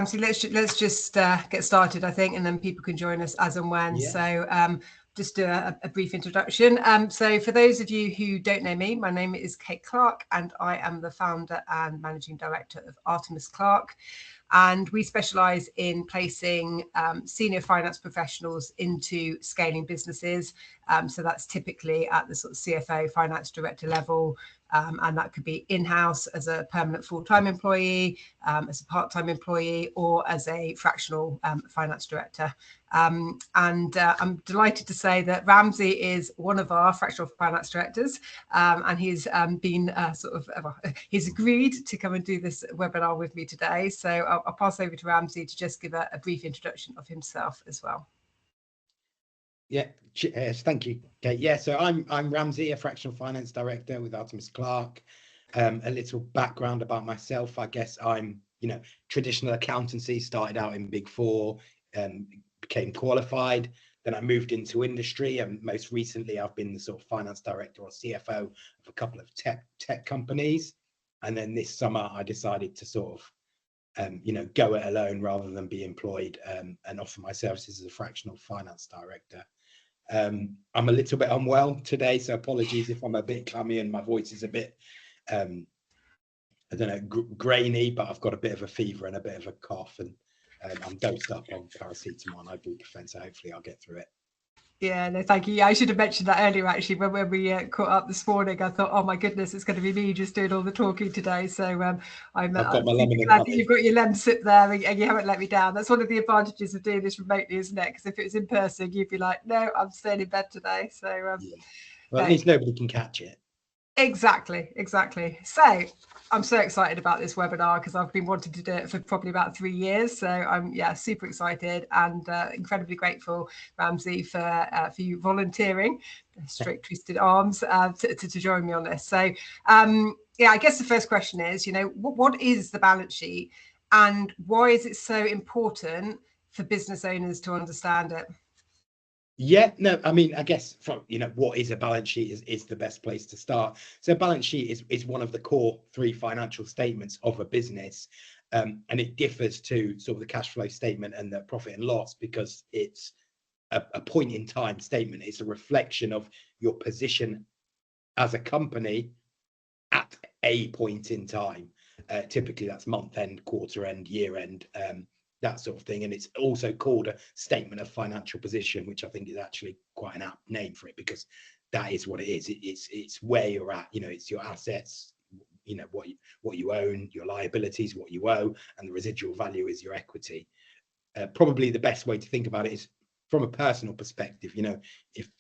So let's just get started, I think, and then people can join us as and when. Yeah. So just do a brief introduction. So for those of you who don't know me, my name is Kate Clarke, and I am the founder and managing director of Artemis Clarke. And we specialise in placing senior finance professionals into scaling businesses. So that's typically at the sort of CFO, finance director level. And that could be in-house as a permanent full-time employee, as a part-time employee, or as a fractional finance director. And I'm delighted to say that Ramzi is one of our fractional finance directors, and he's been he's agreed to come and do this webinar with me today. So I'll pass over to Ramzi to just give a brief introduction of himself as well. Yeah, thank you, Kate. Yeah, so I'm Ramzi, a fractional finance director with Artemis Clarke. A little background about myself, I guess I'm, traditional accountancy, started out in Big Four, became qualified. Then I moved into industry, and most recently I've been the sort of finance director or CFO of a couple of tech companies. And then this summer I decided to sort of go it alone rather than be employed, and offer my services as a fractional finance director. I'm a little bit unwell today, so apologies if I'm a bit clammy and my voice is a bit, I don't know, grainy, but I've got a bit of a fever and a bit of a cough, and I'm dosed up on paracetamol and ibuprofen, so hopefully I'll get through it. Yeah, no, thank you. Yeah, I should have mentioned that earlier, actually, when we caught up this morning. I thought, oh my goodness, it's going to be me just doing all the talking today. So I'm glad that you've got your Lemsip there, and you haven't let me down. That's one of the advantages of doing this remotely, isn't it? Because if it was in person, you'd be like, no, I'm staying in bed today. So yeah. Well, at least nobody can catch it. Exactly. So I'm so excited about this webinar because I've been wanting to do it for probably about 3 years. So I'm super excited and incredibly grateful, Ramzi, for you volunteering, straight twisted arms, to join me on this. So I guess the first question is, what is the balance sheet and why is it so important for business owners to understand it? Yeah, no, I mean, I guess from, what is a balance sheet is the best place to start. So balance sheet is one of the core 3 financial statements of a business. And it differs to sort of the cash flow statement and the profit and loss because it's a point in time statement. It's a reflection of your position as a company at a point in time. Typically that's month end, quarter end, year end, that sort of thing. And it's also called a statement of financial position, which I think is actually quite an apt name for it because that is what it is. It's where you're at, it's your assets, what you own, your liabilities, what you owe, and the residual value is your equity. Probably the best way to think about it is from a personal perspective.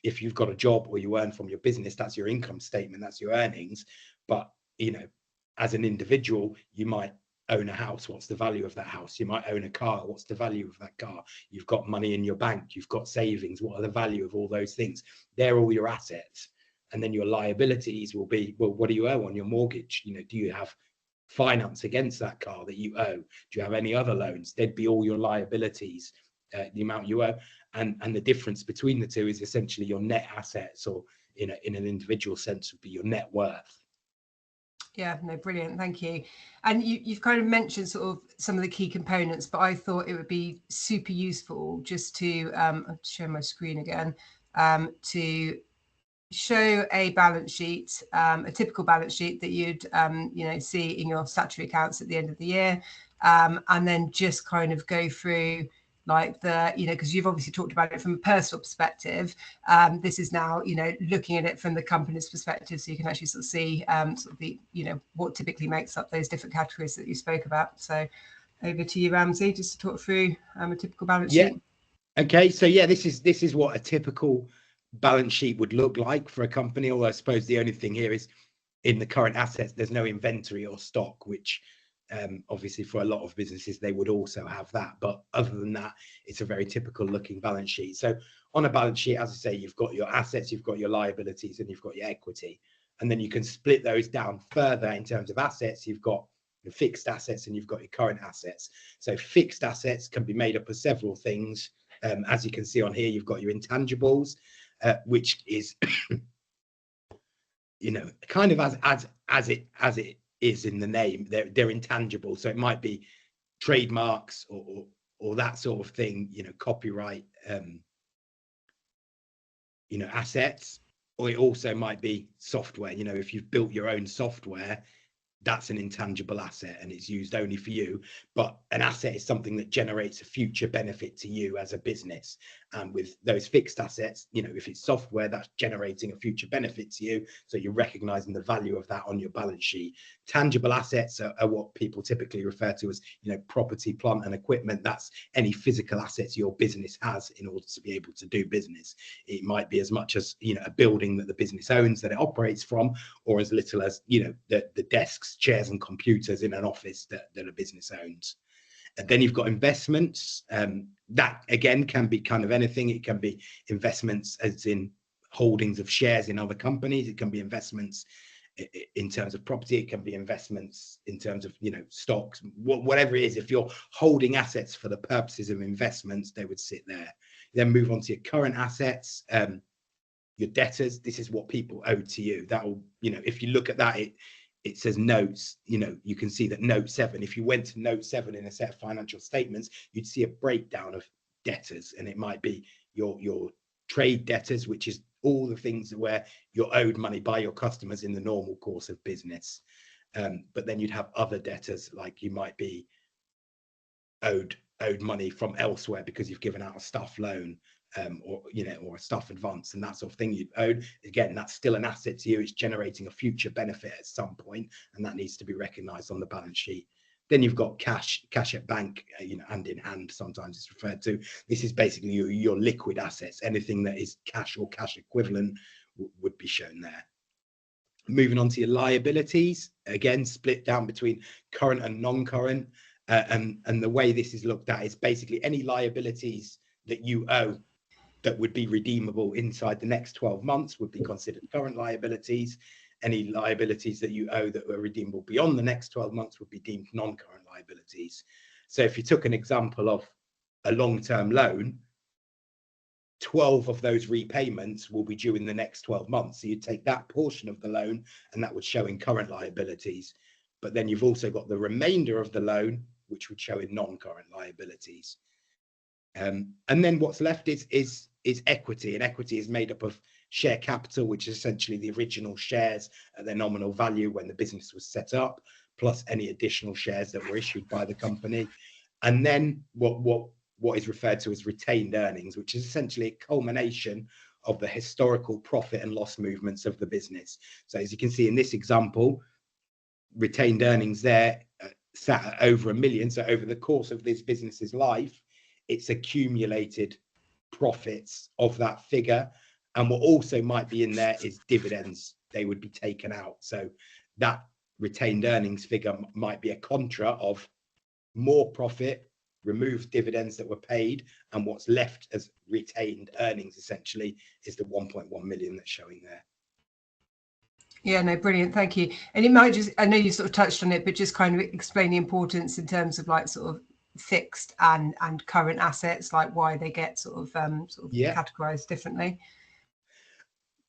If you've got a job or you earn from your business, that's your income statement, that's your earnings. But as an individual, you might own a house. What's the value of that house? You might own a car. What's the value of that car? You've got money in your bank. You've got savings. What are the value of all those things? They're all your assets. And then your liabilities will be, well, what do you owe on your mortgage? Do you have finance against that car that you owe? Do you have any other loans? They'd be all your liabilities, the amount you owe. And the difference between the two is essentially your net assets, or in an individual sense would be your net worth. Yeah, no, brilliant. Thank you. And you've kind of mentioned sort of some of the key components, but I thought it would be super useful just to I'll share my screen again, to show a balance sheet, a typical balance sheet that you'd see in your statutory accounts at the end of the year, and then just kind of go through like because you've obviously talked about it from a personal perspective. This is now, looking at it from the company's perspective, so you can actually sort of see what typically makes up those different categories that you spoke about. So over to you, Ramzi, just to talk through a typical balance sheet. Okay, so this is what a typical balance sheet would look like for a company. Although I suppose the only thing here is in the current assets, there's no inventory or stock, which obviously for a lot of businesses they would also have that, but other than that it's a very typical looking balance sheet. So on a balance sheet, as I say, you've got your assets, you've got your liabilities, and you've got your equity, and then you can split those down further. In terms of assets, you've got your fixed assets and you've got your current assets. So fixed assets can be made up of several things. As you can see on here, you've got your intangibles, which is kind of as it is in the name, they're intangible. So it might be trademarks or that sort of thing, copyright, assets, or it also might be software. If you've built your own software, that's an intangible asset and it's used only for you. But an asset is something that generates a future benefit to you as a business. And with those fixed assets, if it's software, that's generating a future benefit to you, so you're recognizing the value of that on your balance sheet. Tangible assets are what people typically refer to as property, plant and equipment. That's any physical assets your business has in order to be able to do business. It might be as much as a building that the business owns that it operates from, or as little as the desks, chairs and computers in an office that a business owns. And then you've got investments. That again can be kind of anything. It can be investments as in holdings of shares in other companies. It can be investments in terms of property. It can be investments in terms of stocks, whatever it is. If you're holding assets for the purposes of investments, they would sit there. Then move on to your current assets, your debtors. This is what people owe to you. That will, if you look at that, it says notes. You can see that note 7, if you went to note 7 in a set of financial statements, you'd see a breakdown of debtors, and it might be your trade debtors, which is all the things where you're owed money by your customers in the normal course of business. But then you'd have other debtors, like you might be owed money from elsewhere because you've given out a staff loan, or a staff advance and that sort of thing you've owed. Again, that's still an asset to you. It's generating a future benefit at some point, and that needs to be recognized on the balance sheet. Then you've got cash at bank, hand in hand, sometimes it's referred to. This is basically your liquid assets. Anything that is cash or cash equivalent would be shown there. Moving on to your liabilities, again, split down between current and non-current. And the way this is looked at is basically any liabilities that you owe that would be redeemable inside the next 12 months would be considered current liabilities. Any liabilities that you owe that were redeemable beyond the next 12 months would be deemed non-current liabilities. So if you took an example of a long-term loan, 12 of those repayments will be due in the next 12 months. So you take that portion of the loan and that would show in current liabilities. But then you've also got the remainder of the loan, which would show in non-current liabilities. And then what's left is equity, and equity is made up of share capital, which is essentially the original shares at their nominal value when the business was set up, plus any additional shares that were issued by the company. And then what is referred to as retained earnings, which is essentially a culmination of the historical profit and loss movements of the business. So as you can see in this example, retained earnings there sat at over $1 million. So over the course of this business's life, it's accumulated profits of that figure. And what also might be in there is dividends. They would be taken out. So that retained earnings figure might be a contra of more profit, removed dividends that were paid, and what's left as retained earnings essentially is the 1.1 million that's showing there. Yeah, no, brilliant. Thank you. And it might just, I know you sort of touched on it, but just kind of explain the importance in terms of like sort of fixed and current assets, like why they get sort of categorized differently.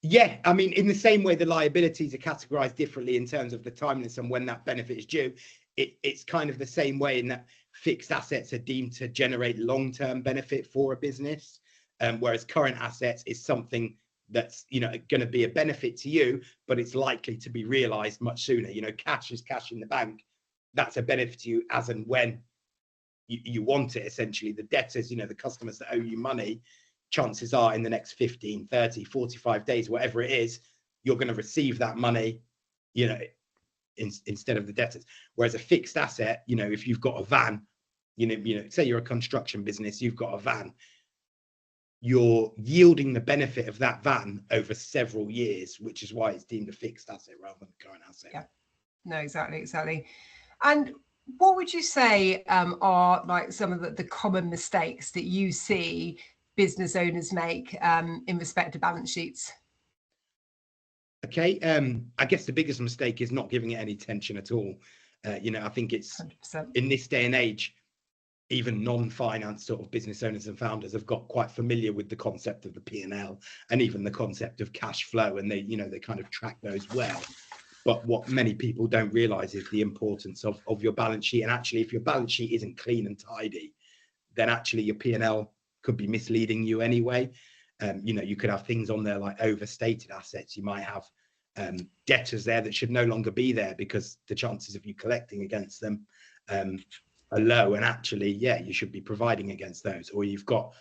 Yeah, I mean, in the same way the liabilities are categorized differently in terms of the timeliness and when that benefit is due, it's kind of the same way in that fixed assets are deemed to generate long-term benefit for a business, whereas current assets is something that's going to be a benefit to you, but it's likely to be realized much sooner. Cash is cash in the bank. That's a benefit to you as and when you want it. Essentially, the debtors, the customers that owe you money, chances are in the next 15, 30, 45 days, whatever it is, you're going to receive that money, instead of the debtors. Whereas a fixed asset, if you've got a van, say you're a construction business, you've got a van, you're yielding the benefit of that van over several years, which is why it's deemed a fixed asset rather than a current asset. Yeah, no, exactly. And what would you say are like some of the common mistakes that you see business owners make in respect to balance sheets? Okay, I guess the biggest mistake is not giving it any attention at all. I think it's 100%. In this day and age, even non-finance sort of business owners and founders have got quite familiar with the concept of the P&L and even the concept of cash flow, and they kind of track those well. But what many people don't realize is the importance of your balance sheet. And actually, if your balance sheet isn't clean and tidy, then actually your P&L could be misleading you anyway. You know, you could have things on there like overstated assets. You might have debtors there that should no longer be there because the chances of you collecting against them are low. And actually, yeah, you should be providing against those. Or you've got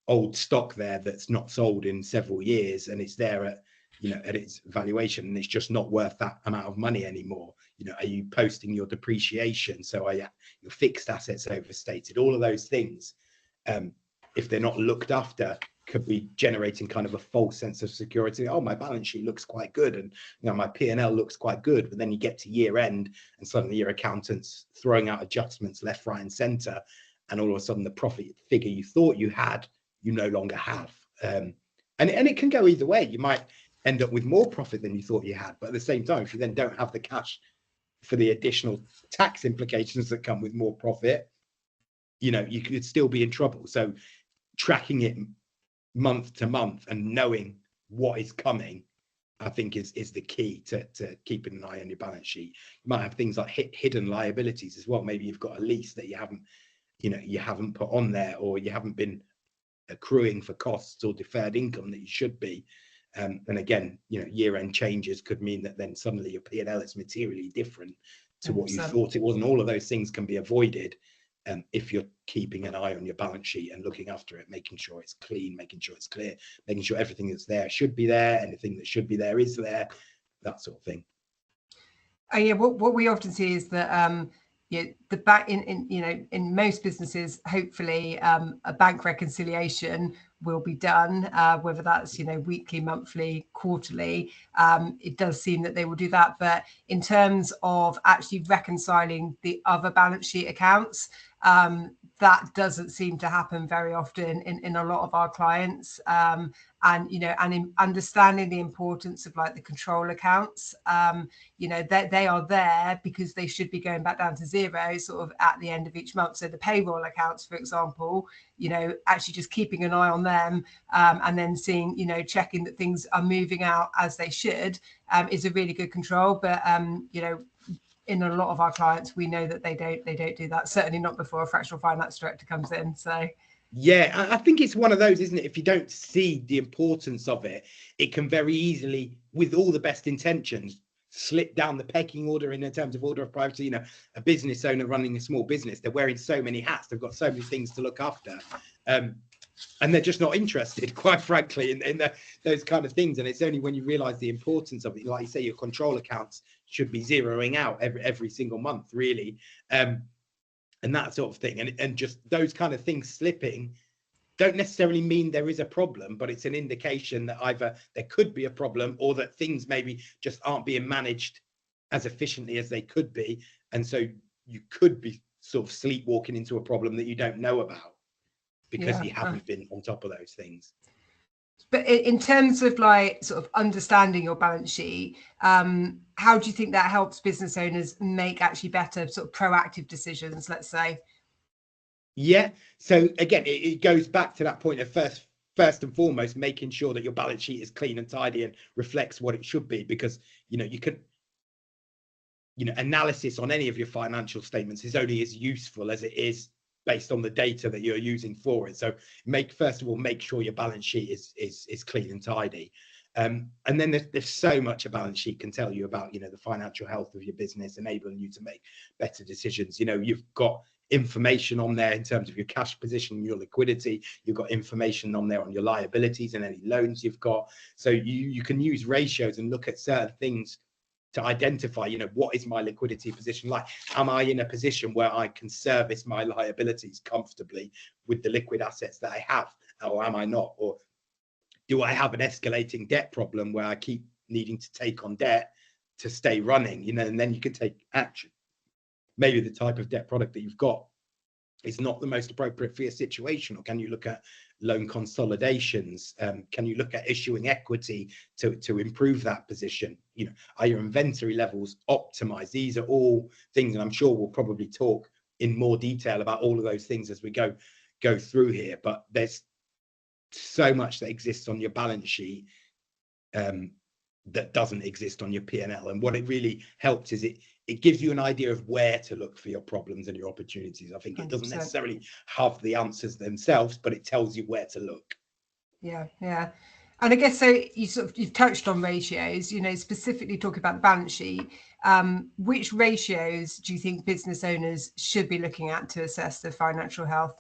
old stock there that's not sold in several years and it's there at, you know, at its valuation, and it's just not worth that amount of money anymore. You know, are you posting your depreciation? So are your fixed assets overstated? All of those things, if they're not looked after, could be generating kind of a false sense of security. Oh, my balance sheet looks quite good, and you know, my P&L looks quite good. But then you get to year end, and suddenly your accountant's throwing out adjustments left, right, and centre, and all of a sudden the profit figure you thought you had, you no longer have. And it can go either way. You might end up with more profit than you thought you had, but at the same time, if you then don't have the cash for the additional tax implications that come with more profit, you know, you could still be in trouble. So tracking it month to month and knowing what is coming, I think is the key to keeping an eye on your balance sheet. You might have things like hidden liabilities as well. Maybe you've got a lease that you haven't put on there, or you haven't been accruing for costs or deferred income that you should be. And again, you know, year-end changes could mean that then suddenly your P&L is materially different to what you thought it was. And all of those things can be avoided if you're keeping an eye on your balance sheet and looking after it, making sure it's clean, making sure it's clear, making sure everything that's there should be there, anything that should be there is there, that sort of thing. Yeah, what we often see is that the back in most businesses, hopefully a bank reconciliation will be done, whether that's weekly, monthly, quarterly. It does seem that they will do that, but in terms of actually reconciling the other balance sheet accounts, that doesn't seem to happen very often in a lot of our clients. And in understanding the importance of like the control accounts, they are there because they should be going back down to zero sort of at the end of each month. So the payroll accounts, for example, actually just keeping an eye on them, and then seeing, checking that things are moving out as they should, is a really good control. But in a lot of our clients, we know that they don't do that. Certainly not before a fractional finance director comes in. So yeah, I think it's one of those, isn't it? If you don't see the importance of it, it can very easily, with all the best intentions, slip down the pecking order in terms of order of priority. A business owner running a small business, they're wearing so many hats, they've got so many things to look after, and they're just not interested, quite frankly, in those kind of things. And it's only when you realize the importance of it, like you say, your control accounts should be zeroing out every single month, really. And that sort of thing, and just those kind of things slipping don't necessarily mean there is a problem, but it's an indication that either there could be a problem or that things maybe just aren't being managed as efficiently as they could be. And so you could be sort of sleepwalking into a problem that you don't know about because you haven't been on top of those things. But in terms of like sort of understanding your balance sheet, how do you think that helps business owners make actually better sort of proactive decisions, let's say? Yeah. So again, it goes back to that point of first and foremost, making sure that your balance sheet is clean and tidy and reflects what it should be, because, you can, analysis on any of your financial statements is only as useful as it is based on the data that you're using for it. So first of all, make sure your balance sheet is clean and tidy. And then there's so much a balance sheet can tell you about, the financial health of your business, enabling you to make better decisions. You've got information on there in terms of your cash position, your liquidity. You've got information on there on your liabilities and any loans you've got. So you can use ratios and look at certain things to identify, what is my liquidity position like? Am I in a position where I can service my liabilities comfortably with the liquid assets that I have, or am I not? Or do I have an escalating debt problem where I keep needing to take on debt to stay running? And then you can take action. Maybe the type of debt product that you've got is not the most appropriate for your situation. Or can you look at loan consolidations? Can you look at issuing equity to improve that position? Are your inventory levels optimized? These are all things, and I'm sure we'll probably talk in more detail about all of those things as we go through here. But there's so much that exists on your balance sheet that doesn't exist on your P&L. And what it really helps is it gives you an idea of where to look for your problems and your opportunities. I think it doesn't 100%. necessarily have the answers themselves, but it tells you where to look. Yeah, yeah. And I guess so you've touched on ratios, you know, specifically talking about the balance sheet. Which ratios do you think business owners should be looking at to assess their financial health?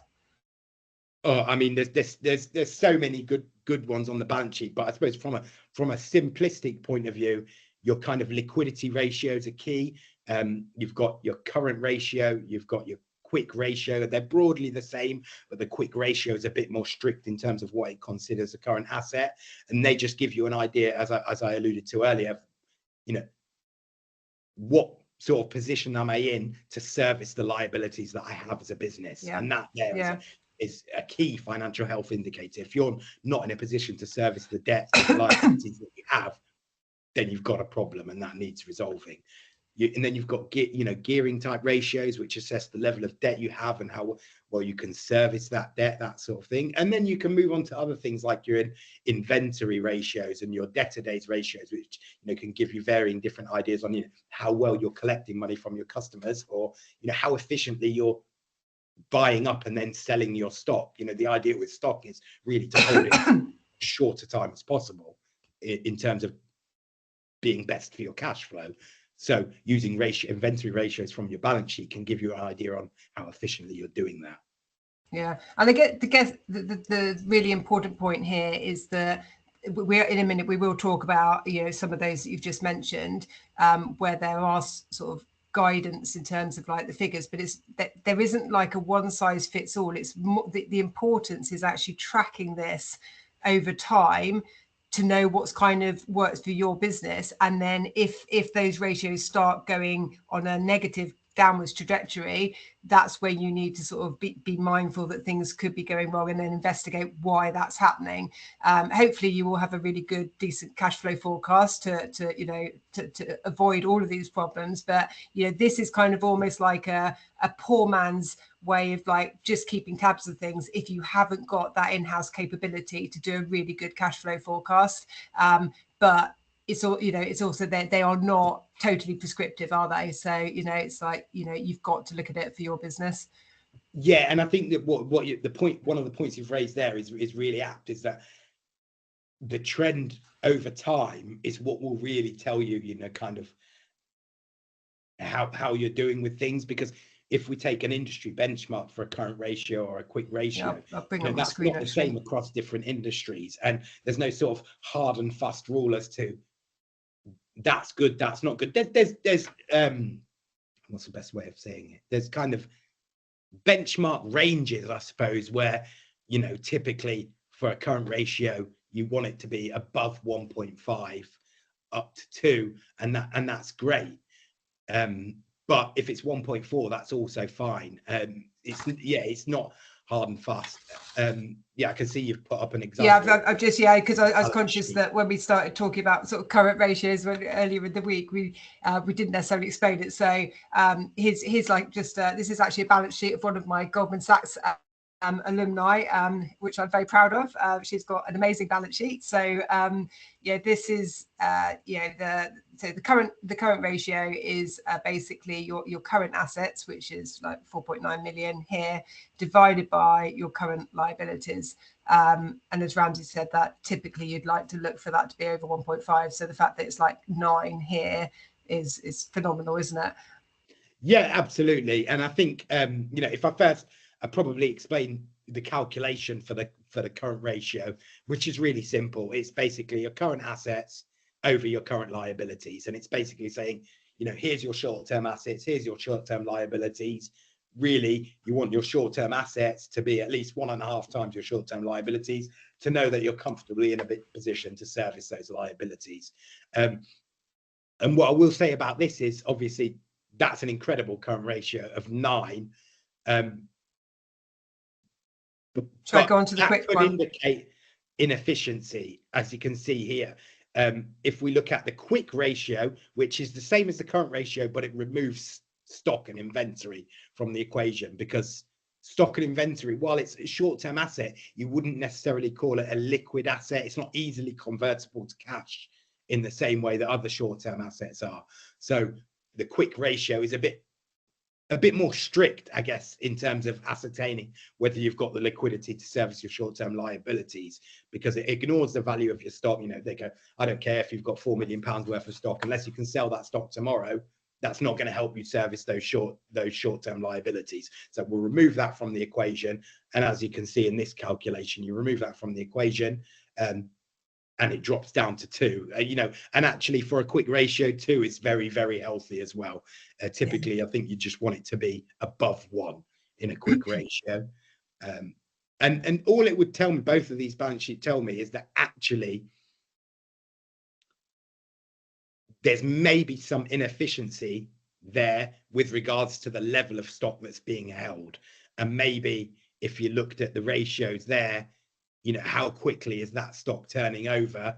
Oh, I mean, there's so many good ones on the balance sheet, but I suppose from a simplistic point of view, your kind of liquidity ratios are key. You've got your current ratio, you've got your quick ratio. They're broadly the same, but the quick ratio is a bit more strict in terms of what it considers a current asset, and they just give you an idea, as I alluded to earlier, you know, what sort of position am I in to service the liabilities that I have as a business. Yeah. And that there is a key financial health indicator. If you're not in a position to service the debts or the liabilities that you have, then you've got a problem, and that needs resolving. And then you've got gearing type ratios, which assess the level of debt you have and how well you can service that debt, that sort of thing. And then you can move on to other things like your inventory ratios and your debtor days ratios, which can give you varying different ideas on how well you're collecting money from your customers, or how efficiently you're buying up and then selling your stock. The idea with stock is really to hold it as short a time as possible in terms of being best for your cash flow. So using inventory ratios from your balance sheet can give you an idea on how efficiently you're doing that. Yeah, and I guess the really important point here is that we're in a minute we will talk about some of those that you've just mentioned, where there are sort of guidance in terms of like the figures, but it's that there isn't like a one size fits all. It's more, the importance is actually tracking this over time to know what's kind of works for your business. And then if those ratios start going on a negative downwards trajectory, that's where you need to sort of be mindful that things could be going wrong, and then investigate why that's happening. Hopefully you will have a really good, decent cash flow forecast to avoid all of these problems. But this is kind of almost like a poor man's way of like just keeping tabs of things if you haven't got that in-house capability to do a really good cash flow forecast. But it's all, it's also that they are not totally prescriptive, are they? So it's like you've got to look at it for your business. Yeah, and I think that one of the points you've raised there is really apt, is that the trend over time is what will really tell you, kind of how you're doing with things. Because if we take an industry benchmark for a current ratio or a quick ratio, that's not the same across different industries, and there's no sort of hard and fast rule as to that's good, that's not good. There's what's the best way of saying it? There's kind of benchmark ranges, I suppose, where typically for a current ratio you want it to be above 1.5 up to 2, and that's great. But if it's 1.4, that's also fine. It's not hard and fast. I can see you've put up an example. Yeah, I've just because I was conscious that when we started talking about sort of current ratios earlier in the week, we didn't necessarily explain it. So here's like just this is actually a balance sheet of one of my Goldman Sachs alumni, which I'm very proud of. She's got an amazing balance sheet. So this is the current ratio is basically your current assets, which is like 4.9 million here, divided by your current liabilities. And as Ramzi said, that typically you'd like to look for that to be over 1.5. So the fact that it's like 9 here is phenomenal, isn't it? Yeah, absolutely. And I think if I probably explain the calculation for the current ratio, which is really simple. It's basically your current assets over your current liabilities, and it's basically saying, here's your short-term assets, here's your short-term liabilities. Really, you want your short-term assets to be at least 1.5 times your short-term liabilities to know that you're comfortably in a position to service those liabilities. And what I will say about this is, obviously, that's an incredible current ratio of 9. Shall I go on to the quick one? Indicate inefficiency, as you can see here. If we look at the quick ratio, which is the same as the current ratio, but it removes stock and inventory from the equation, because stock and inventory, while it's a short-term asset, you wouldn't necessarily call it a liquid asset. It's not easily convertible to cash. in the same way that other short-term assets are. So the quick ratio is a bit more strict, I guess, in terms of ascertaining whether you've got the liquidity to service your short-term liabilities, because it ignores the value of your stock. You know, they go, I don't care if you've got £4 million worth of stock, unless you can sell that stock tomorrow, that's not going to help you service those short-term liabilities. So we'll remove that from the equation. And as you can see in this calculation, you remove that from the equation, and it drops down to 2. You know, and actually for a quick ratio, 2 is very, very healthy as well. Typically, I think you just want it to be above 1 in a quick ratio. And all it would tell me, both of these balance sheets tell me, is that actually there's maybe some inefficiency there with regards to the level of stock that's being held. And maybe if you looked at the ratios there, you know, how quickly is that stock turning over?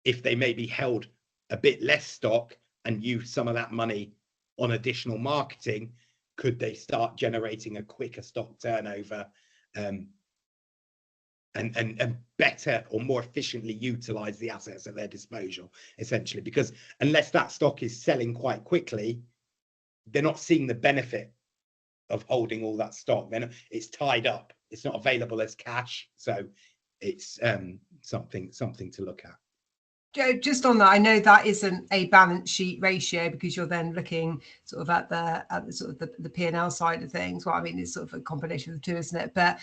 If they maybe held a bit less stock and use some of that money on additional marketing, could they start generating a quicker stock turnover, and better or more efficiently utilize the assets at their disposal, essentially? Because unless that stock is selling quite quickly, they're not seeing the benefit of holding all that stock. Then it's tied up, it's not available as cash. So it's something to look at. Just on that, I know that isn't a balance sheet ratio, because you're then looking sort of at the sort of the P&L side of things. Well, I mean, it's sort of a combination of the two, isn't it? But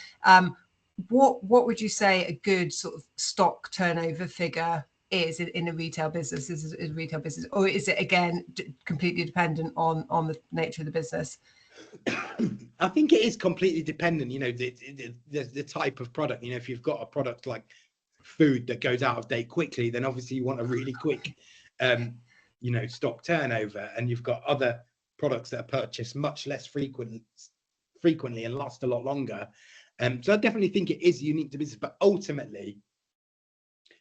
what would you say a good sort of stock turnover figure is in a retail business? Is a retail business, or is it again completely dependent on the nature of the business? I think it is completely dependent. You know, the type of product. You know, if you've got a product like food that goes out of date quickly, then obviously you want a really quick you know, stock turnover. And you've got other products that are purchased much less frequently and last a lot longer. So I definitely think it is unique to business. But ultimately,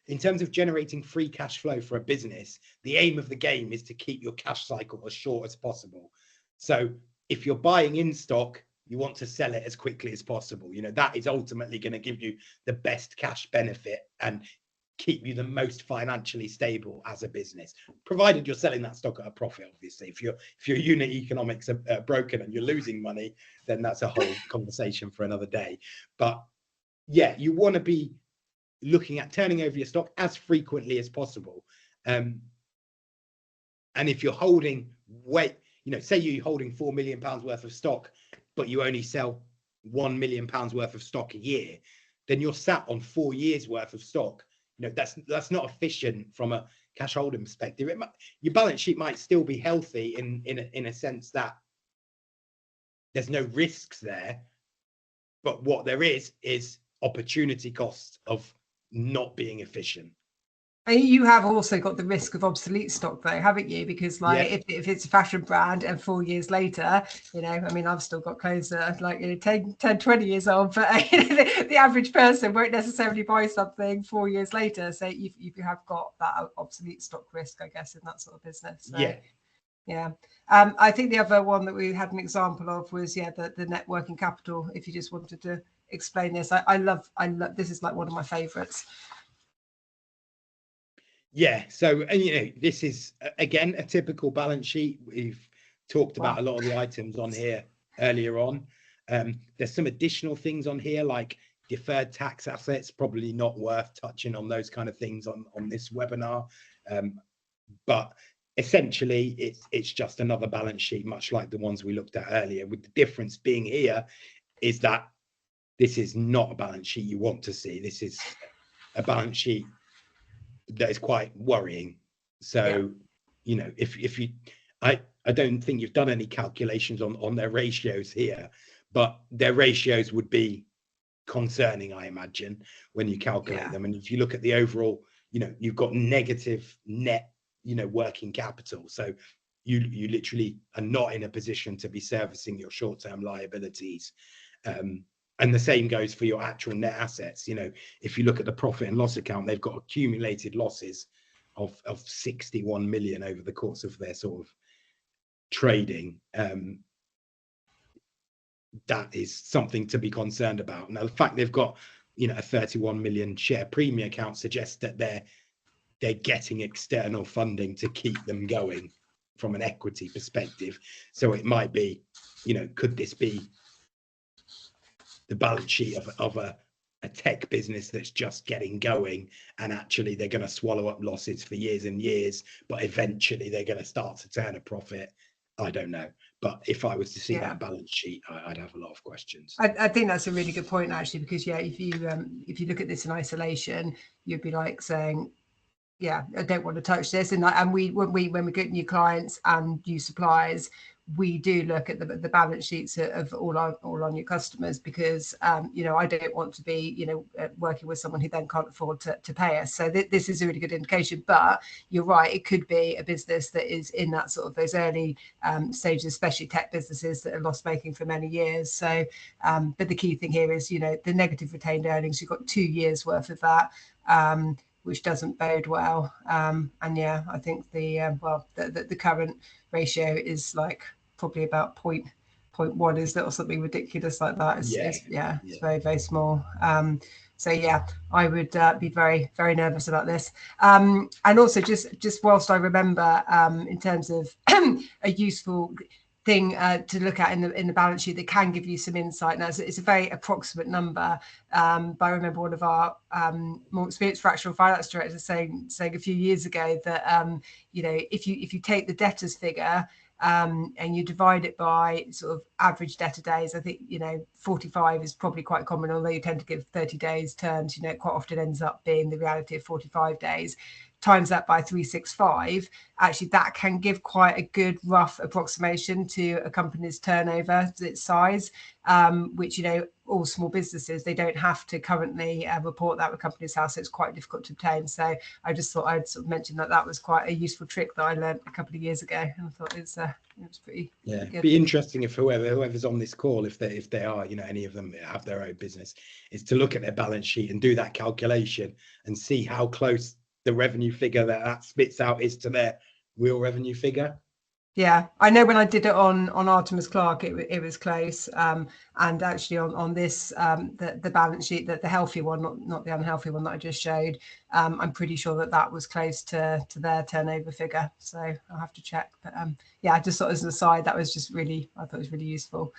in terms of generating free cash flow for a business, the aim of the game is to keep your cash cycle as short as possible. So if you're buying in stock, you want to sell it as quickly as possible. You know, that is ultimately going to give you the best cash benefit and keep you the most financially stable as a business, provided you're selling that stock at a profit. Obviously, if your unit economics are broken and you're losing money, then that's a whole conversation for another day. But yeah, you want to be looking at turning over your stock as frequently as possible. And if you're holding you know, say you're holding £4 million worth of stock, but you only sell £1 million worth of stock a year, then you're sat on 4 years worth of stock. You know, that's not efficient from a cash holding perspective. Your balance sheet might still be healthy in a sense that there's no risks there, but what there is opportunity costs of not being efficient. And you have also got the risk of obsolete stock, though, haven't you? Because like, yeah, if it's a fashion brand and 4 years later, you know, I mean, I've still got clothes that are like, you know, 10, 20 years old, but the average person won't necessarily buy something 4 years later. So you have got that obsolete stock risk, I guess, in that sort of business. So, yeah. Yeah. I think the other one that we had an example of was, the net working capital. If you just wanted to explain this, I love this is like one of my favorites. Yeah, so, and you know, this is again a typical balance sheet. We've talked about a lot of the items on here earlier on. There's some additional things on here like deferred tax assets, probably not worth touching on those kind of things on this webinar. But essentially it's just another balance sheet, much like the ones we looked at earlier, with the difference being here is that this is not a balance sheet you want to see. This is a balance sheet that is quite worrying. So, you know, if you, I don't think you've done any calculations on their ratios here, but their ratios would be concerning, I imagine, when you calculate them. And if you look at the overall, you know, you've got negative net, you know, working capital. So you literally are not in a position to be servicing your short-term liabilities. And the same goes for your actual net assets. You know, if you look at the profit and loss account, they've got accumulated losses of 61 million over the course of their sort of trading. That is something to be concerned about. Now, the fact they've got, you know, a 31 million share premium account suggests that they're they're getting external funding to keep them going from an equity perspective. So it might be, you know, could this be the balance sheet of a tech business that's just getting going, and actually they're going to swallow up losses for years and years, but eventually they're going to start to turn a profit? I don't know. But if I was to see that balance sheet, I'd have a lot of questions. I think that's a really good point, actually, because if you look at this in isolation, you'd be like saying, yeah, I don't want to touch this. And when we get new clients and new suppliers, we do look at the balance sheets of all our new customers, because you know, I don't want to be, you know, working with someone who then can't afford to pay us. So this is a really good indication. But you're right, it could be a business that is in that sort of those early stages, especially tech businesses that are loss making for many years. So but the key thing here is, you know, the negative retained earnings. You've got 2 years worth of that, which doesn't bode well. And yeah, I think the current ratio is like probably about 0.1, is that, or something ridiculous like that. It's very, very small. So yeah, I would be very, very nervous about this. And also just whilst I remember, in terms of a useful thing to look at in the balance sheet that can give you some insight. Now, it's a very approximate number, but I remember one of our more experienced fractional finance directors saying a few years ago that you know, if you take the debtors figure and you divide it by sort of average debtor days, I think, you know, 45 is probably quite common, although you tend to give 30 days terms, you know, it quite often ends up being the reality of 45 days. Times that by 365, actually that can give quite a good rough approximation to a company's turnover, its size, which, you know, all small businesses, they don't have to currently report that with Companies House, so it's quite difficult to obtain. So I just thought I'd sort of mention that was quite a useful trick that I learned a couple of years ago, and I thought it was pretty good. Be interesting if whoever's on this call, if they are, you know, any of them have their own business, is to look at their balance sheet and do that calculation and see how close the revenue figure that spits out is to their real revenue figure. Yeah, I know when I did it on Artemis Clarke, it was close. And actually on this, the balance sheet, that the healthy one, not the unhealthy one that I just showed, I'm pretty sure that was close to their turnover figure. So I'll have to check. But yeah, I just thought as an aside, that was just really, I thought it was really useful.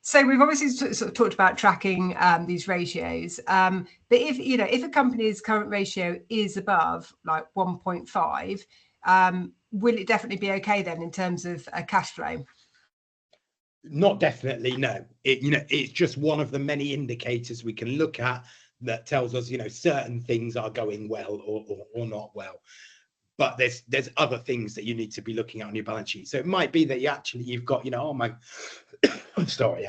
So we've obviously sort of talked about tracking these ratios, but if a company's current ratio is above like 1.5, will it definitely be okay then in terms of cash flow? Not definitely, no. It's just one of the many indicators we can look at that tells us, you know, certain things are going well or not well. But there's other things that you need to be looking at on your balance sheet. So it might be that you've got, you know, oh my, I'm sorry,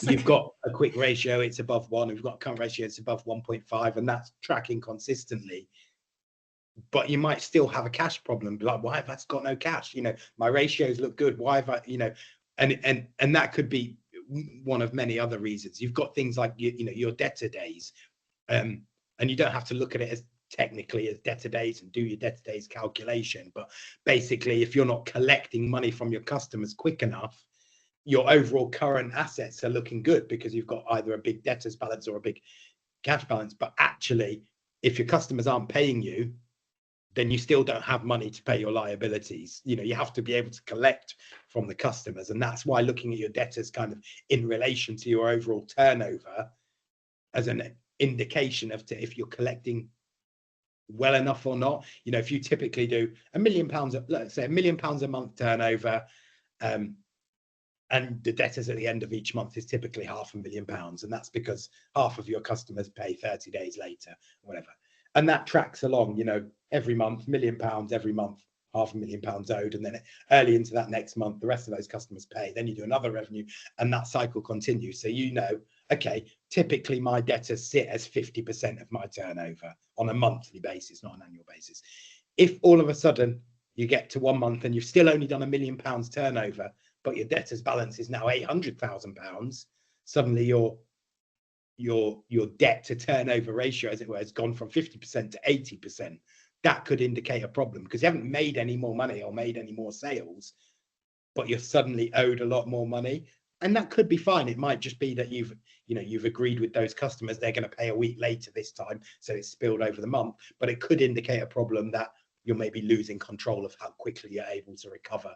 you've got a quick ratio, it's above 1. We've got a current ratio, it's above 1.5, and that's tracking consistently. But you might still have a cash problem. Like, why have I got no cash? You know, my ratios look good. Why have I, you know, and that could be one of many other reasons. You've got things like, you know, your debtor days, and you don't have to look at it as technically as debtor days and do your debtor days calculation. But basically, if you're not collecting money from your customers quick enough, your overall current assets are looking good because you've got either a big debtors balance or a big cash balance. But actually, if your customers aren't paying you, then you still don't have money to pay your liabilities. You know, you have to be able to collect from the customers. And that's why looking at your debtors kind of in relation to your overall turnover as an indication of if you're collecting well enough or not. You know, if you typically do £1 million, let's say £1 million a month turnover, and the debtors at the end of each month is typically £500,000, and that's because half of your customers pay 30 days later, whatever. And that tracks along, you know, every month, £1 million every month, £500,000 owed, and then early into that next month, the rest of those customers pay. Then you do another revenue, and that cycle continues. So you know, okay, typically my debtors sit as 50% of my turnover on a monthly basis, not an annual basis. If all of a sudden you get to 1 month and you've still only done £1 million turnover, but your debtors balance is now £800,000, suddenly your debt to turnover ratio, as it were, has gone from 50% to 80%. That could indicate a problem because you haven't made any more money or made any more sales, but you're suddenly owed a lot more money. And that could be fine. It might just be that you've agreed with those customers they're going to pay a week later this time, so it's spilled over the month. But it could indicate a problem that you're maybe losing control of how quickly you're able to recover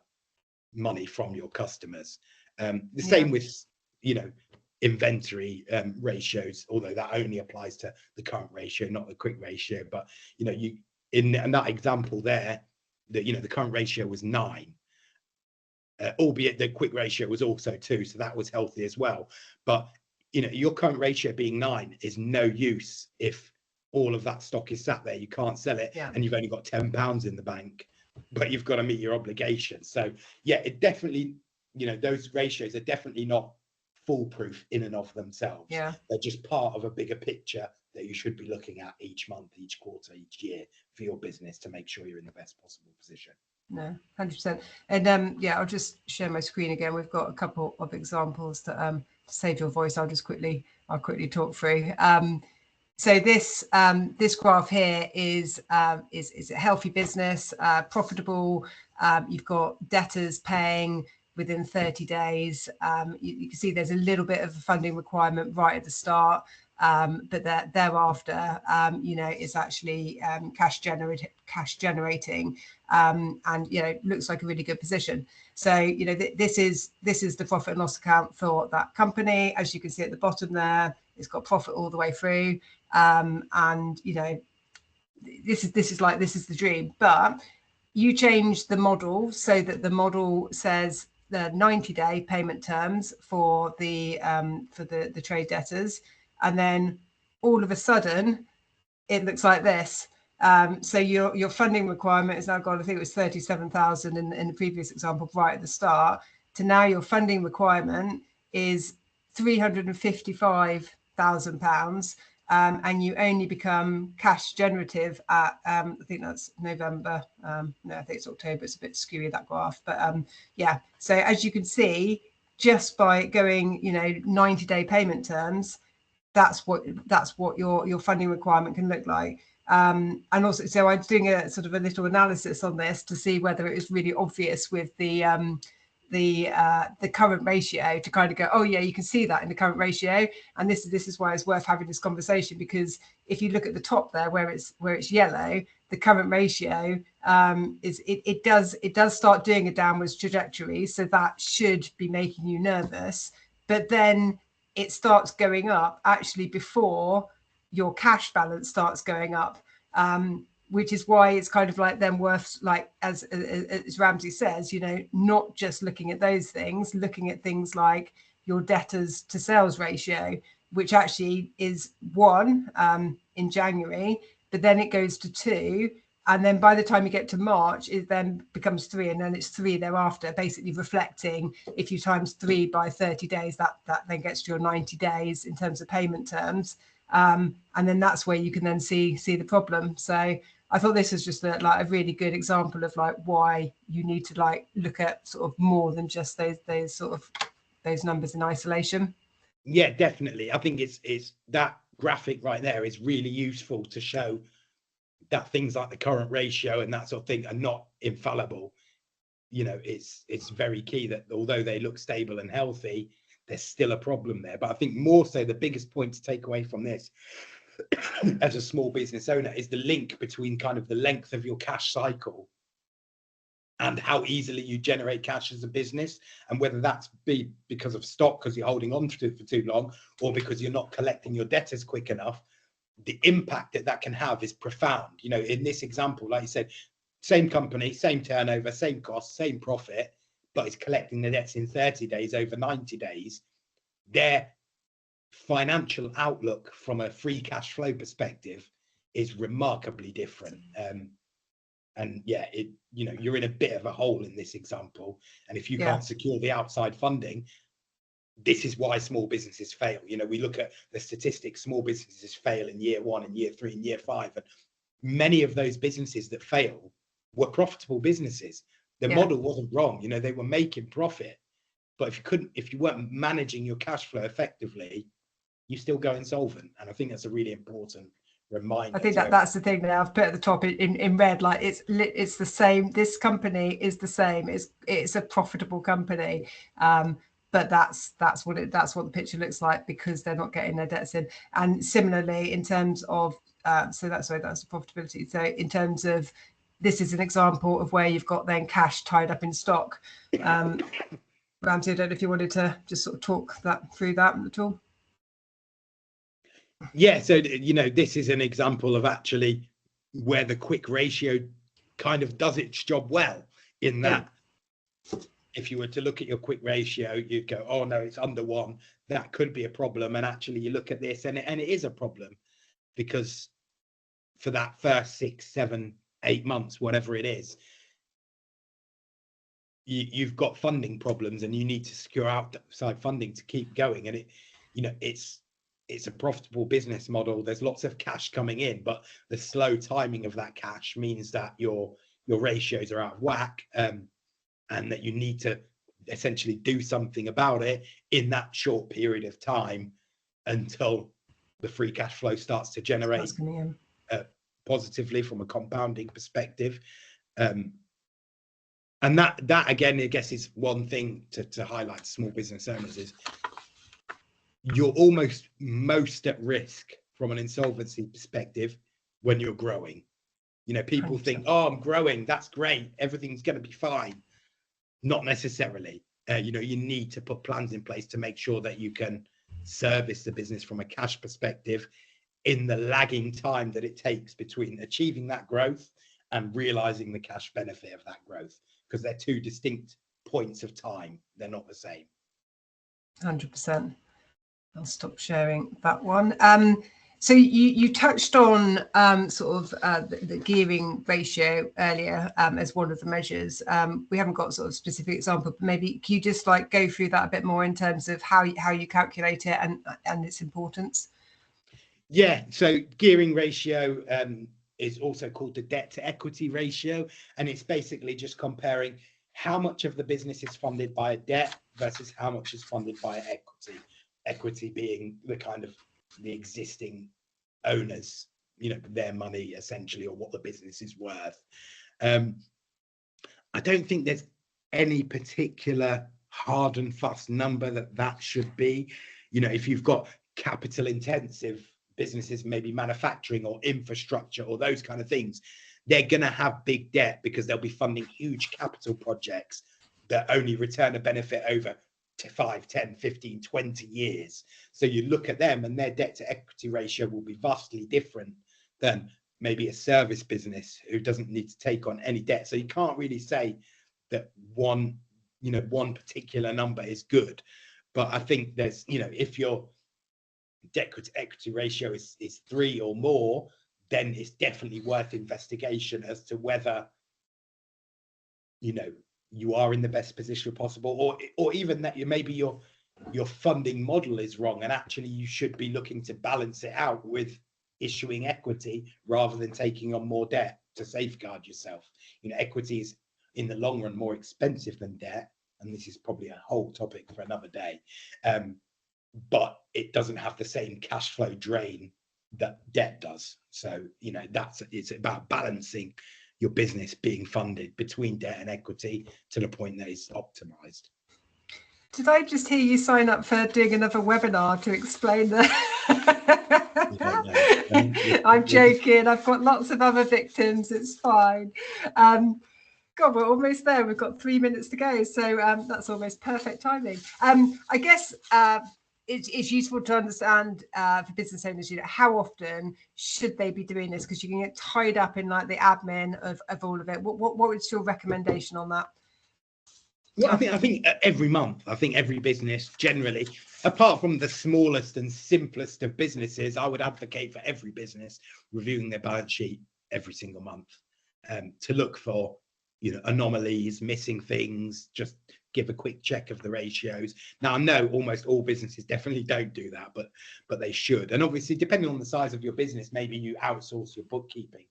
money from your customers. The same with inventory ratios, although that only applies to the current ratio, not the quick ratio. But you in that example there, that the current ratio was 9. Albeit the quick ratio was also 2, so that was healthy as well. But your current ratio being 9 is no use if all of that stock is sat there. You can't sell it, and you've only got £10 in the bank, but you've got to meet your obligations. So yeah, it definitely, those ratios are definitely not foolproof in and of themselves. They're just part of a bigger picture that you should be looking at each month, each quarter, each year for your business to make sure you're in the best possible position. No, 100%. And I'll just share my screen again. We've got a couple of examples that to save your voice, I'll quickly talk through. So this graph here is a healthy business, profitable. You've got debtors paying within 30 days. You can see there's a little bit of a funding requirement right at the start, but thereafter, it's actually cash generating, and looks like a really good position. So this is the profit and loss account for that company. As you can see at the bottom there, it's got profit all the way through, and this is the dream. But you change the model so that the model says the 90-day payment terms for the trade debtors, and then all of a sudden it looks like this. So your funding requirement is now gone, I think it was 37,000 in the previous example right at the start, to now your funding requirement is £355,000, and you only become cash generative at I think that's November. No, I think it's October. It's a bit skewy, that graph, but so as you can see, just by going 90-day payment terms, that's what your funding requirement can look like. And also, so I'm doing a sort of a little analysis on this to see whether it is really obvious with the current ratio, to kind of go, oh yeah, you can see that in the current ratio. And this is why it's worth having this conversation, because if you look at the top there where it's yellow, the current ratio it does start doing a downwards trajectory, so that should be making you nervous. But then it starts going up actually before your cash balance starts going up, which is why it's kind of like then worth, like as Ramzi says, not just looking at those things, looking at things like your debtors to sales ratio, which actually is 1 in January, but then it goes to 2. And then by the time you get to March, it then becomes 3, and then it's 3 thereafter, basically reflecting, if you times 3 by 30 days, that then gets to your 90 days in terms of payment terms. And then that's where you can then see the problem. So I thought this was just a really good example of why you need to look at sort of more than just those numbers in isolation. Yeah, definitely. I think it's that graphic right there is really useful to show that things like the current ratio and that sort of thing are not infallible. It's very key that although they look stable and healthy, there's still a problem there. But I think more so the biggest point to take away from this as a small business owner is the link between kind of the length of your cash cycle and how easily you generate cash as a business, and whether that's because of stock, because you're holding on to it for too long, or because you're not collecting your debtors quick enough. The impact that can have is profound. In this example, like you said, same company, same turnover, same cost, same profit, but it's collecting the debts in 30 days over 90 days. Their financial outlook from a free cash flow perspective is remarkably different. And yeah, you're in a bit of a hole in this example. And if you can't secure the outside funding, this is why small businesses fail. We look at the statistics, small businesses fail in year 1 and year 3 and year 5. And many of those businesses that fail were profitable businesses. The model wasn't wrong. They were making profit. But if you weren't managing your cash flow effectively, you still go insolvent. And I think that's a really important reminder. I think that's the thing that I've put at the top in red. Like it's the same. This company is the same. It's a profitable company. but that's what the picture looks like, because they're not getting their debts in. And similarly, in terms of so that's the profitability. So in terms of, this is an example of where you've got then cash tied up in stock. Ramzi, I don't know if you wanted to just sort of talk through that at all. Yeah, so this is an example of actually where the quick ratio kind of does its job well, in that if you were to look at your quick ratio, you'd go, oh no, it's under 1, that could be a problem. And actually you look at this and it is a problem, because for that first 6, 7, 8 months, whatever it is, you've got funding problems and you need to secure outside funding to keep going. And it's a profitable business model. There's lots of cash coming in, but the slow timing of that cash means that your ratios are out of whack, and that you need to essentially do something about it in that short period of time until the free cash flow starts to generate positively from a compounding perspective. And that again, I guess, is one thing to highlight to small business owners, is you're almost most at risk from an insolvency perspective when you're growing. People 100%. Think, oh, I'm growing, that's great, everything's going to be fine. Not necessarily. You need to put plans in place to make sure that you can service the business from a cash perspective in the lagging time that it takes between achieving that growth and realizing the cash benefit of that growth, because they're two distinct points of time. They're not the same. 100%. I'll stop sharing that one. So you touched on the gearing ratio earlier as one of the measures. We haven't got sort of specific example, but maybe can you just go through that a bit more in terms of how you calculate it and its importance? Yeah, so gearing ratio is also called the debt to equity ratio, and it's basically just comparing how much of the business is funded by a debt versus how much is funded by equity. Equity being the kind of the existing owners, their money essentially, or what the business is worth. I don't think there's any particular hard and fast number that should be. If you've got capital intensive businesses, maybe manufacturing or infrastructure or those kind of things, they're going to have big debt because they'll be funding huge capital projects that only return a benefit over 5, 10, 15, 20 years. So you look at them and their debt to equity ratio will be vastly different than maybe a service business who doesn't need to take on any debt. So you can't really say that one particular number is good. But I think there's, if your debt to equity ratio is 3 or more, then it's definitely worth investigation as to whether, you are in the best position possible, or even that maybe your funding model is wrong, and actually you should be looking to balance it out with issuing equity rather than taking on more debt to safeguard yourself. Equity is in the long run more expensive than debt, and this is probably a whole topic for another day, but it doesn't have the same cash flow drain that debt does. So it's about balancing your business being funded between debt and equity to the point that it's optimized. Did I just hear you sign up for doing another webinar to explain that? I'm joking. I've got lots of other victims. It's fine. God, we're almost there. We've got 3 minutes to go. So that's almost perfect timing. I guess it's useful to understand for business owners, how often should they be doing this? Because you can get tied up in the admin of all of it. What was your recommendation on that? Well, I think every month. I think every business generally, apart from the smallest and simplest of businesses, I would advocate for every business reviewing their balance sheet every single month, to look for anomalies, missing things, just give a quick check of the ratios. Now, I know almost all businesses definitely don't do that, but they should. And obviously, depending on the size of your business, maybe you outsource your bookkeeping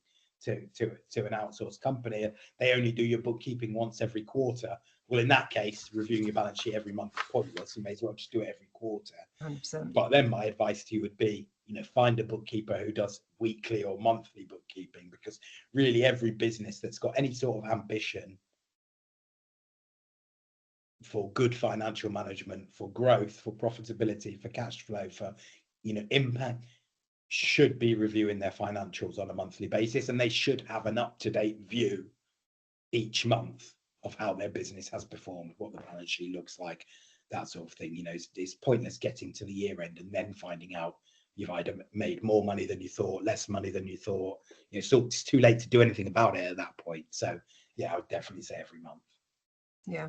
to an outsourced company. They only do your bookkeeping once every quarter. Well, in that case, reviewing your balance sheet every month is pointless. You may as well just do it every quarter. 100%. But then my advice to you would be, find a bookkeeper who does weekly or monthly bookkeeping, because really every business that's got any sort of ambition for good financial management, for growth, for profitability, for cash flow, for impact, should be reviewing their financials on a monthly basis, and they should have an up-to-date view each month of how their business has performed, what the balance sheet looks like, that sort of thing. It's pointless getting to the year end and then finding out you've either made more money than you thought, less money than you thought. It's too late to do anything about it at that point. So yeah, I would definitely say every month. Yeah.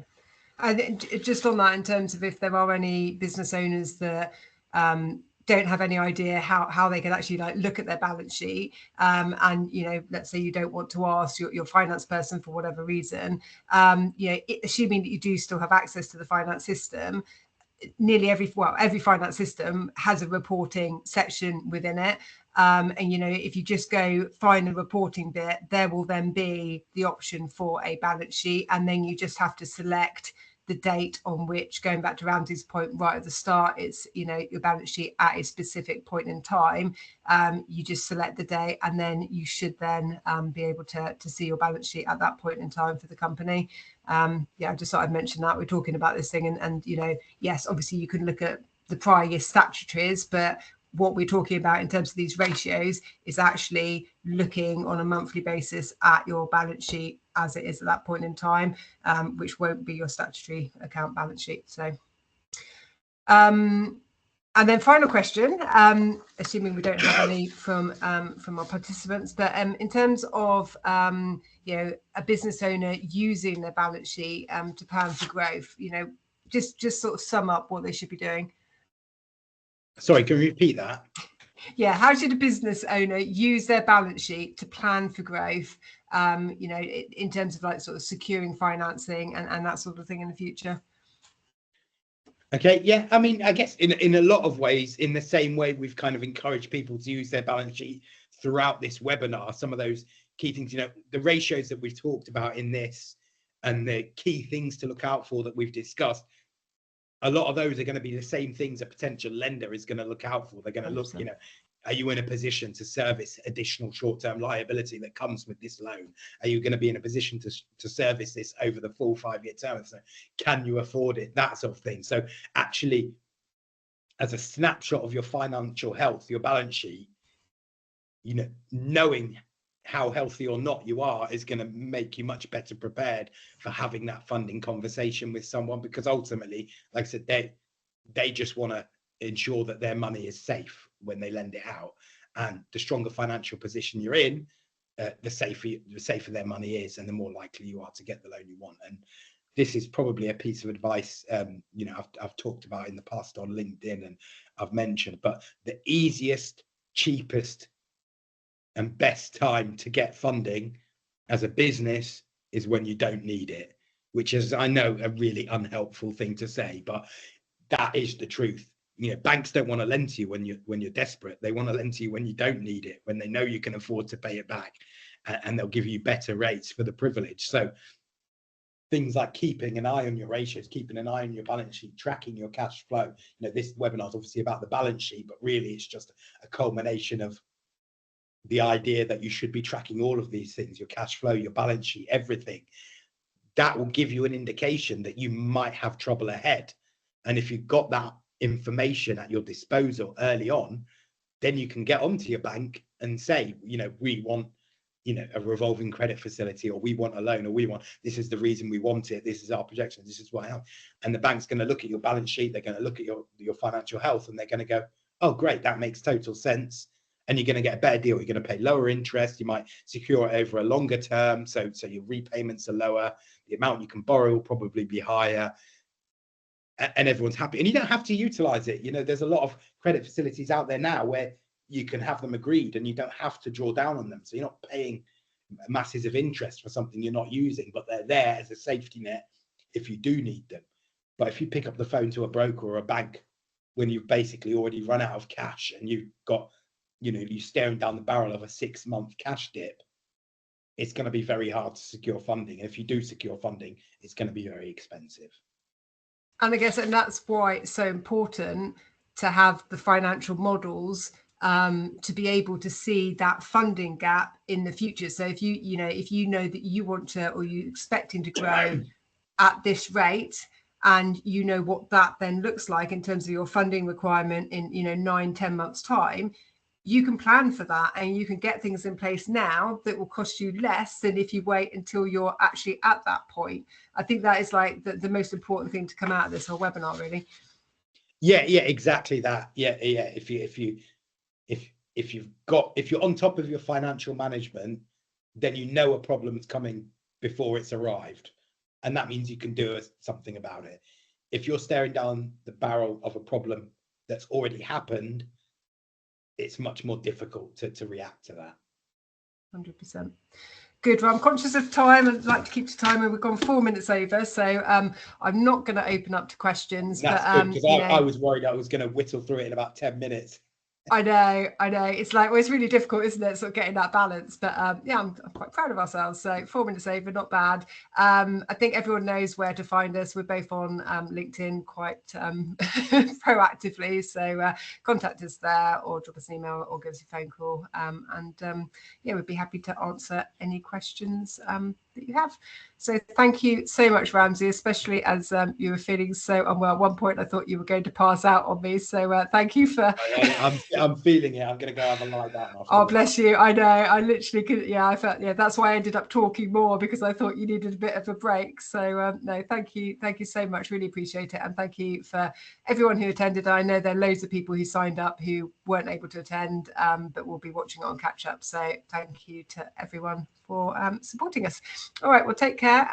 And just on that, in terms of if there are any business owners that don't have any idea how they can actually look at their balance sheet, and let's say you don't want to ask your finance person for whatever reason, assuming that you do still have access to the finance system, nearly every finance system has a reporting section within it. And if you just go find the reporting bit, there will then be the option for a balance sheet, and then you just have to select the date on which, going back to Ramzi's point right at the start, it's your balance sheet at a specific point in time. You just select the date, and then you should then be able to see your balance sheet at that point in time for the company. I just thought I'd mention that. We're talking about this thing, and yes, obviously you can look at the prior year statutories, but what we're talking about in terms of these ratios is actually looking on a monthly basis at your balance sheet as it is at that point in time, which won't be your statutory account balance sheet. So, and then final question, assuming we don't have any from our participants, but in terms of a business owner using their balance sheet to plan for growth, just sort of sum up what they should be doing. Sorry, can you repeat that? Yeah, how should a business owner use their balance sheet to plan for growth, in terms of sort of securing financing and that sort of thing in the future? Okay, yeah, I mean, I guess in a lot of ways, in the same way we've kind of encouraged people to use their balance sheet throughout this webinar, some of those key things, the ratios that we've talked about in this and the key things to look out for that we've discussed, a lot of those are going to be the same things a potential lender is going to look out for. They're going to look, are you in a position to service additional short-term liability that comes with this loan? Are you going to be in a position to service this over the full 5-year term? So can you afford it? That sort of thing. So actually, as a snapshot of your financial health, your balance sheet, knowing how healthy or not you are is going to make you much better prepared for having that funding conversation with someone, because ultimately, like I said, they just want to ensure that their money is safe when they lend it out, and the stronger financial position you're in, the safer their money is, and the more likely you are to get the loan you want. And this is probably a piece of advice I've talked about in the past on LinkedIn, and I've mentioned, but the easiest, cheapest and best time to get funding as a business is when you don't need it, which is, I know, a really unhelpful thing to say, but that is the truth. Banks don't want to lend to you when you're desperate. They want to lend to you when you don't need it, when they know you can afford to pay it back, and they'll give you better rates for the privilege. So things like keeping an eye on your ratios, keeping an eye on your balance sheet, tracking your cash flow. This webinar is obviously about the balance sheet, but really it's just a culmination of the idea that you should be tracking all of these things, your cash flow, your balance sheet, everything. That will give you an indication that you might have trouble ahead. And if you've got that information at your disposal early on, then you can get onto your bank and say, we want, a revolving credit facility, or we want a loan, or this is the reason we want it, this is our projection, this is what I have. And the bank's going to look at your balance sheet, they're going to look at your financial health, and they're going to go, oh, great, that makes total sense. And you're going to get a better deal. You're going to pay lower interest. You might secure it over a longer term, so your repayments are lower. The amount you can borrow will probably be higher, and everyone's happy. And you don't have to utilize it. There's a lot of credit facilities out there now where you can have them agreed, and you don't have to draw down on them. So you're not paying masses of interest for something you're not using, but they're there as a safety net if you do need them. But if you pick up the phone to a broker or a bank when you've basically already run out of cash, and you've got you're staring down the barrel of a 6-month cash dip, it's going to be very hard to secure funding. And if you do secure funding, it's going to be very expensive. And I guess, and that's why it's so important to have the financial models to be able to see that funding gap in the future. So if you know that you want to, or you're expecting to grow at this rate, and you know what that then looks like in terms of your funding requirement in 9-10 months time, you can plan for that and you can get things in place now that will cost you less than if you wait until you're actually at that point. I think that is like the most important thing to come out of this whole webinar, really. Yeah, exactly that. Yeah. If you're on top of your financial management, then you know a problem's coming before it's arrived, and that means you can do something about it. If you're staring down the barrel of a problem that's already happened, it's much more difficult to react to that. 100%. Good. Well, I'm conscious of time and like to keep to time, and we've gone 4 minutes over, so I'm not going to open up to questions. That's but good, because I was worried I was going to whittle through it in about 10 minutes. I know. It's like, well, it's really difficult, isn't it, sort of getting that balance. But yeah, I'm quite proud of ourselves. So 4 minutes over, not bad. I think everyone knows where to find us. We're both on LinkedIn quite proactively. So contact us there, or drop us an email, or give us a phone call. Yeah, we'd be happy to answer any questions that you have. So thank you so much, Ramzi, especially as you were feeling so unwell. At one point I thought you were going to pass out on me, so thank you for I'm feeling it. I'm going to go have a lie down after. Oh, bless you. I know, I literally could. Yeah, I felt, yeah, that's why I ended up talking more, because I thought you needed a bit of a break. So no, thank you so much, really appreciate it. And thank you for everyone who attended. I know there are loads of people who signed up who weren't able to attend, but will be watching it on catch up. So thank you to everyone for supporting us. All right, well, take care.